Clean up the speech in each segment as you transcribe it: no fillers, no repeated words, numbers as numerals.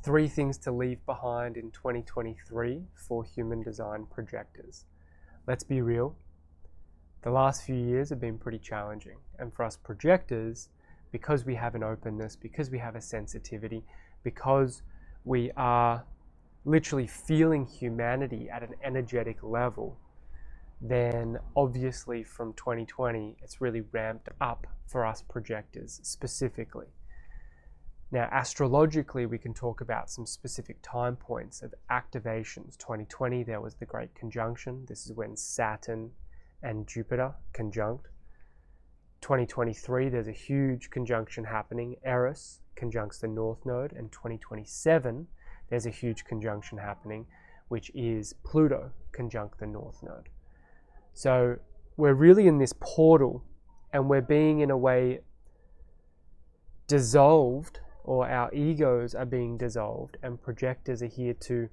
3 things to leave behind in 2023 for human design projectors. Let's be real, the last few years have been pretty challenging. And for us projectors, because we have an openness, because we have a sensitivity, because we are literally feeling humanity at an energetic level, then obviously from 2020, it's really ramped up for us projectors specifically. Now, astrologically, we can talk about some specific time points of activations. 2020, there was the Great Conjunction. This is when Saturn and Jupiter conjunct. 2023, there's a huge conjunction happening. Eris conjuncts the North Node. And 2027, there's a huge conjunction happening, which is Pluto conjunct the North Node. So we're really in this portal, and we're being, in a way, dissolved, or our egos are being dissolved, and projectors are here to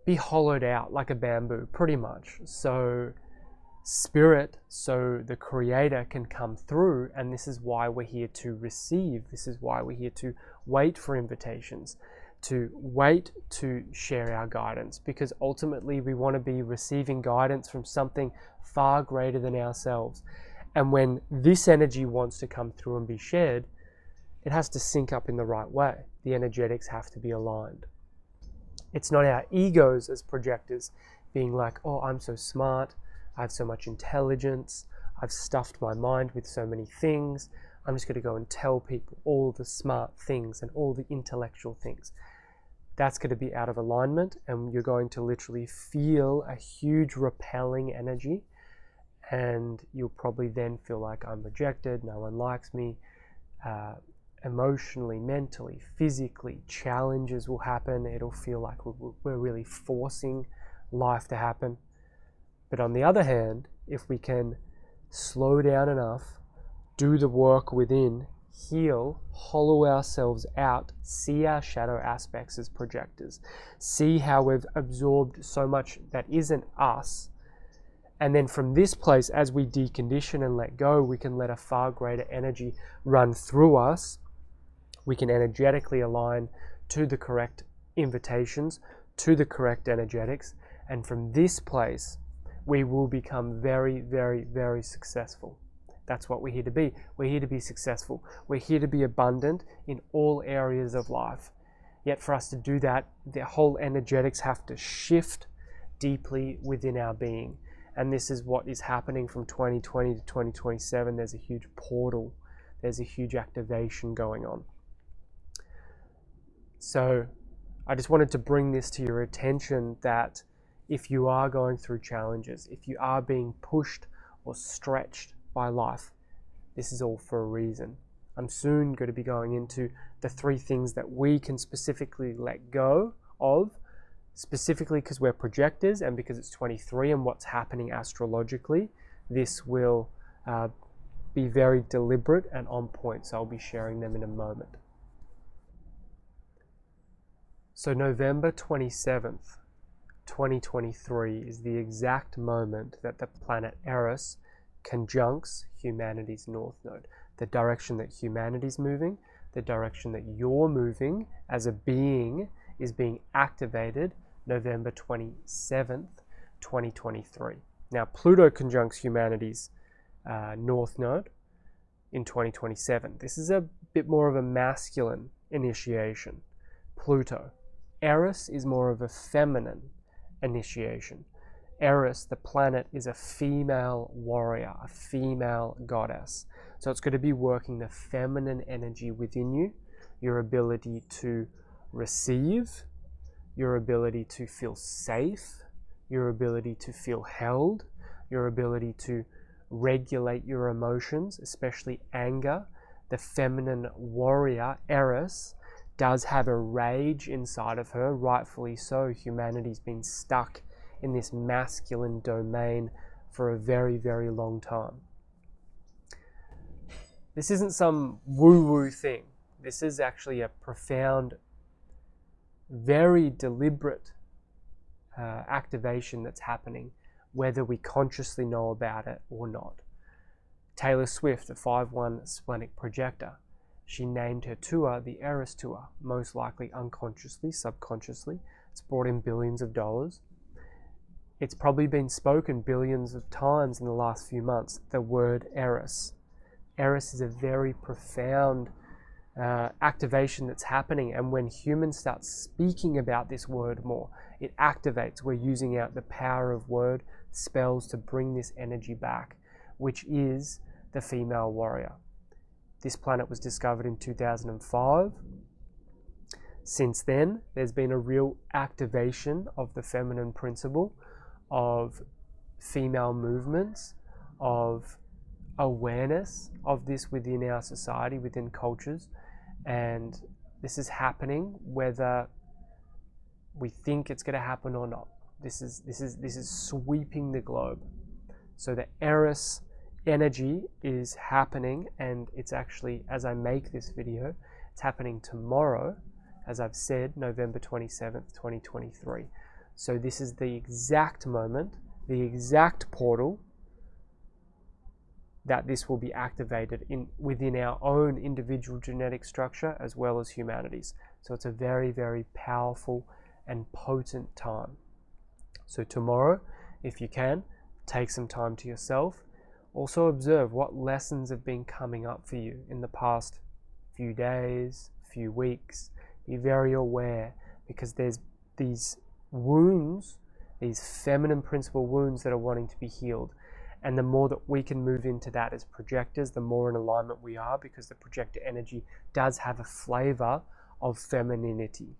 be hollowed out like a bamboo, pretty much. So spirit, so the creator can come through, and this is why we're here to receive. This is why we're here to wait for invitations, to wait to share our guidance, because ultimately we want to be receiving guidance from something far greater than ourselves. And when this energy wants to come through and be shared, it has to sync up in the right way. The energetics have to be aligned. It's not our egos as projectors being like, oh, I'm so smart, I have so much intelligence, I've stuffed my mind with so many things, I'm just going to go and tell people all the smart things and all the intellectual things. That's going to be out of alignment, and you're going to literally feel a huge repelling energy, and you'll probably then feel like, I'm rejected, no one likes me. Emotionally, mentally, physically, challenges will happen. It'll feel like we're really forcing life to happen. But on the other hand, if we can slow down enough, do the work within, heal, hollow ourselves out, see our shadow aspects as projectors, see how we've absorbed so much that isn't us, and then from this place, as we decondition and let go, we can let a far greater energy run through us. We can energetically align to the correct invitations, to the correct energetics, and from this place, we will become very, very, very successful. That's what we're here to be. We're here to be successful. We're here to be abundant in all areas of life. Yet for us to do that, the whole energetics have to shift deeply within our being. And this is what is happening from 2020 to 2027. There's a huge portal. There's a huge activation going on. So I just wanted to bring this to your attention, that if you are going through challenges, if you are being pushed or stretched by life, this is all for a reason. I'm soon going to be going into the 3 things that we can specifically let go of, specifically because we're projectors and because it's 23 and what's happening astrologically. This will be very deliberate and on point, so I'll be sharing them in a moment. So November 27th, 2023 is the exact moment that the planet Eris conjuncts humanity's North Node. The direction that humanity's moving, the direction that you're moving as a being is being activated November 27th, 2023. Now, Pluto conjuncts humanity's North Node in 2027. This is a bit more of a masculine initiation. Pluto. Eris is more of a feminine initiation. Eris, the planet, is a female warrior, a female goddess. So it's going to be working the feminine energy within you, your ability to receive, your ability to feel safe, your ability to feel held, your ability to regulate your emotions, especially anger. The feminine warrior, Eris, does have a rage inside of her, rightfully so. Humanity's been stuck in this masculine domain for a very, very long time. This isn't some woo-woo thing. This is actually a profound, very deliberate activation that's happening, whether we consciously know about it or not. Taylor Swift, a 5/1 splenic projector, She named her tour the Eris Tour, most likely unconsciously, subconsciously. It's brought in billions of dollars. It's probably been spoken billions of times in the last few months, the word Eris. Eris is a very profound activation that's happening, and when humans start speaking about this word more, it activates. We're using out the power of word spells to bring this energy back, which is the female warrior. This planet was discovered in 2005. Since then, there's been a real activation of the feminine principle, of female movements, of awareness of this within our society, within cultures, and this is happening whether we think it's going to happen or not. This is sweeping the globe. So the Eris energy is happening, and it's actually, as I make this video, it's happening tomorrow, as I've said, November 27th, 2023. So this is the exact moment, the exact portal that this will be activated within our own individual genetic structure as well as humanity's. So it's a very, very powerful and potent time. So tomorrow, if you can, take some time to yourself. Also observe what lessons have been coming up for you in the past few days, few weeks. Be very aware, because there's these wounds, these feminine principle wounds that are wanting to be healed. And the more that we can move into that as projectors, the more in alignment we are, because the projector energy does have a flavor of femininity.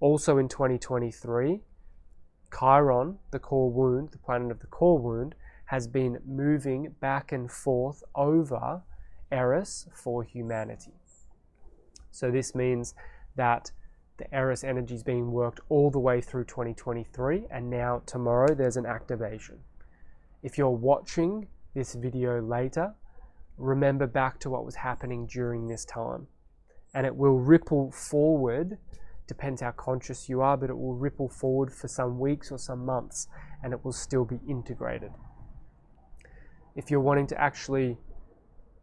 Also in 2023, Chiron, the core wound, the planet of the core wound, has been moving back and forth over Eris for humanity. So this means that the Eris energy is being worked all the way through 2023, and now tomorrow there's an activation. If you're watching this video later, remember back to what was happening during this time. And it will ripple forward, depends how conscious you are, but it will ripple forward for some weeks or some months, and it will still be integrated. If you're wanting to actually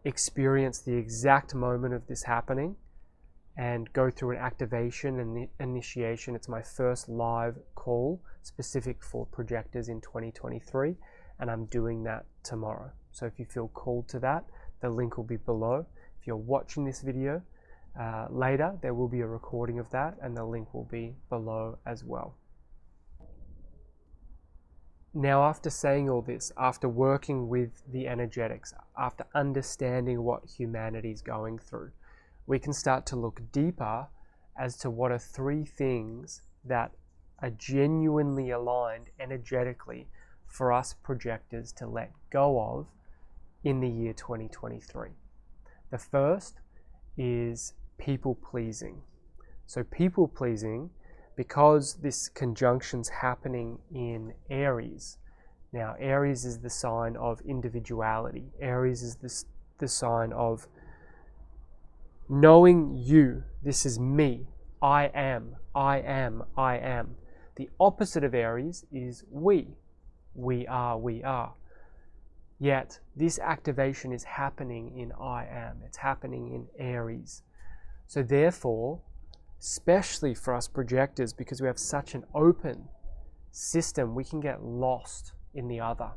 experience the exact moment of this happening and go through an activation and initiation, it's my first live call specific for projectors in 2023, and I'm doing that tomorrow. So if you feel called to that, the link will be below. If you're watching this video later, there will be a recording of that, and the link will be below as well. Now, after saying all this, after working with the energetics, after understanding what humanity is going through, we can start to look deeper as to what are 3 things that are genuinely aligned energetically for us projectors to let go of in the year 2023. The first is people pleasing. So people pleasing, because this conjunction's happening in Aries. Now, Aries is the sign of individuality. Aries is the sign of knowing you. This is me. I am, I am, I am. The opposite of Aries is we. We are, we are. Yet, this activation is happening in I am. It's happening in Aries. So therefore, especially for us projectors, because we have such an open system, we can get lost in the other.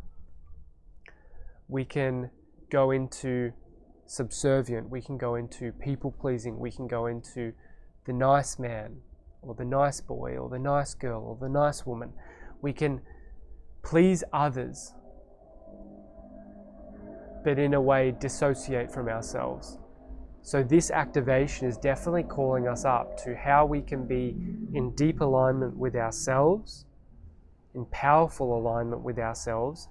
We can go into subservient, we can go into people pleasing, we can go into the nice man, or the nice boy, or the nice girl, or the nice woman. We can please others, but in a way dissociate from ourselves. So this activation is definitely calling us up to how we can be in deep alignment with ourselves, in powerful alignment with ourselves,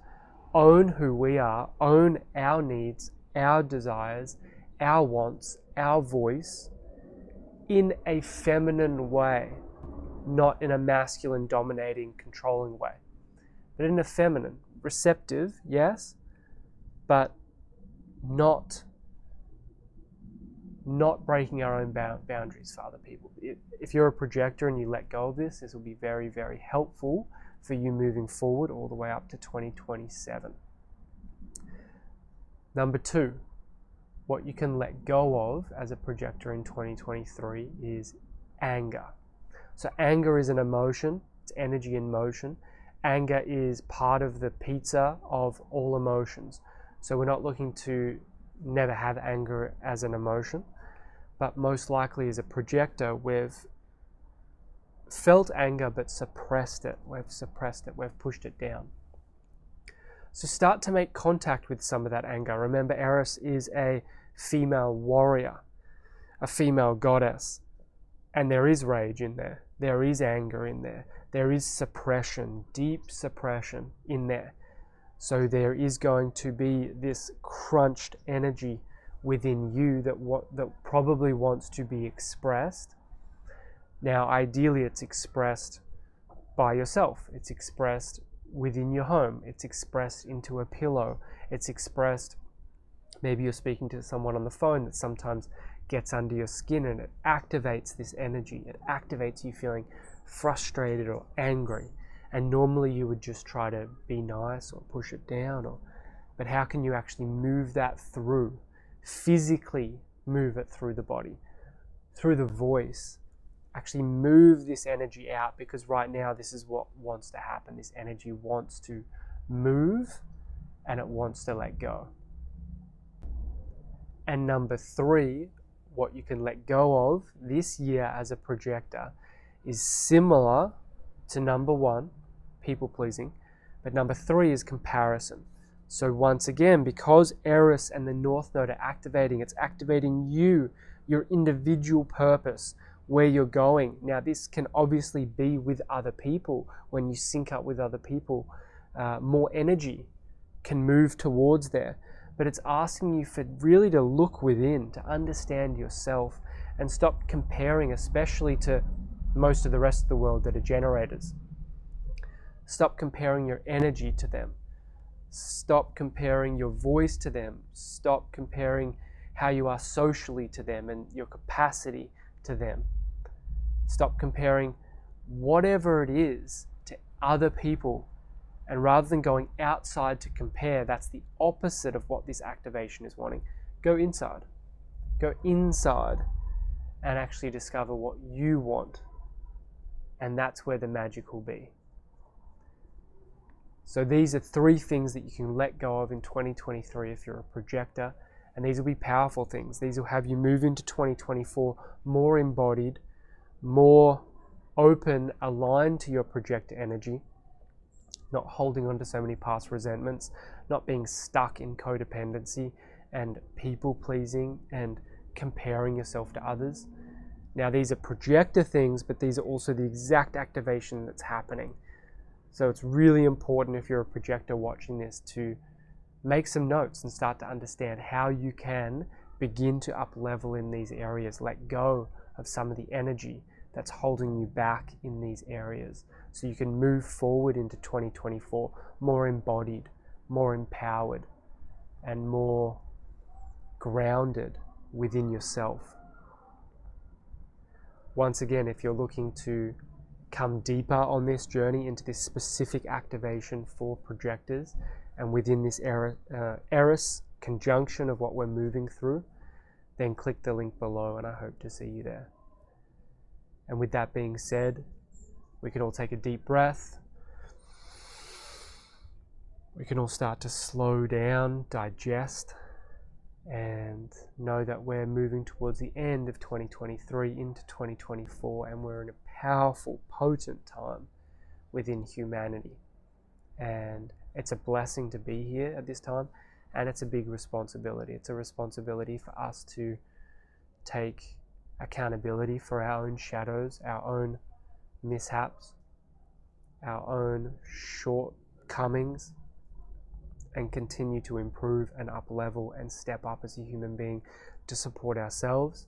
own who we are, own our needs, our desires, our wants, our voice, in a feminine way, not in a masculine, dominating, controlling way, but in a feminine, receptive, yes, but not breaking our own boundaries for other people. If you're a projector and you let go of this, this will be very, very helpful for you moving forward all the way up to 2027. Number 2, what you can let go of as a projector in 2023 is anger. So anger is an emotion, it's energy in motion. Anger is part of the pizza of all emotions. So we're not looking to never have anger as an emotion, but most likely as a projector, we've felt anger but suppressed it. We've pushed it down. So start to make contact with some of that anger. Remember, Eris is a female warrior, a female goddess, and there is rage in there. There is anger in there. There is suppression, deep suppression in there. So there is going to be this crunched energy within you that probably wants to be expressed. Now, ideally, it's expressed by yourself. It's expressed within your home. It's expressed into a pillow. It's expressed, maybe you're speaking to someone on the phone that sometimes gets under your skin, and it activates this energy. It activates you feeling frustrated or angry. And normally you would just try to be nice or push it down, but how can you actually move that through? Physically move it through the body, through the voice. Actually move this energy out, because right now this is what wants to happen. This energy wants to move and it wants to let go. And number 3, what you can let go of this year as a projector is similar to number 1, people pleasing, but number 3 is comparison. So once again, because Eris and the North Node are activating, it's activating you, your individual purpose, where you're going. Now this can obviously be with other people. When you sync up with other people, more energy can move towards there. But it's asking you for really to look within, to understand yourself, and stop comparing, especially to most of the rest of the world that are generators. Stop comparing your energy to them. Stop comparing your voice to them. Stop comparing how you are socially to them and your capacity to them. Stop comparing whatever it is to other people. And rather than going outside to compare, that's the opposite of what this activation is wanting. Go inside. Go inside and actually discover what you want. And that's where the magic will be. So these are 3 things that you can let go of in 2023 if you're a projector. And these will be powerful things. These will have you move into 2024 more embodied, more open, aligned to your projector energy, not holding on to so many past resentments, not being stuck in codependency and people pleasing and comparing yourself to others. Now these are projector things, but these are also the exact activation that's happening. So it's really important, if you're a projector watching this, to make some notes and start to understand how you can begin to up level in these areas. Let go of some of the energy that's holding you back in these areas, so you can move forward into 2024 more embodied, more empowered, and more grounded within yourself. Once again, if you're looking to come deeper on this journey into this specific activation for projectors, and within this Eris conjunction of what we're moving through, then click the link below, and I hope to see you there. And with that being said, we can all take a deep breath. We can all start to slow down, digest, and know that we're moving towards the end of 2023 into 2024, and we're in a powerful, potent time within humanity. And it's a blessing to be here at this time, and it's a big responsibility. It's a responsibility for us to take accountability for our own shadows, our own mishaps, our own shortcomings, and continue to improve and up level and step up as a human being to support ourselves,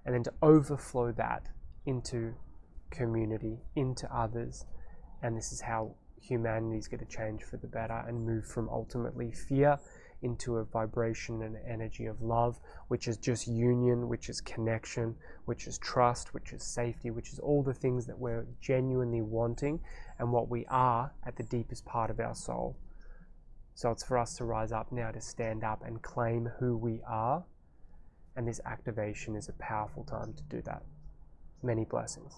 and then to overflow that into community, into others. And this is how humanity is going to change for the better and move from ultimately fear into a vibration and energy of love, which is just union, which is connection, which is trust, which is safety, which is all the things that we're genuinely wanting and what we are at the deepest part of our soul. So it's for us to rise up now, to stand up and claim who we are, and this activation is a powerful time to do that. Many blessings.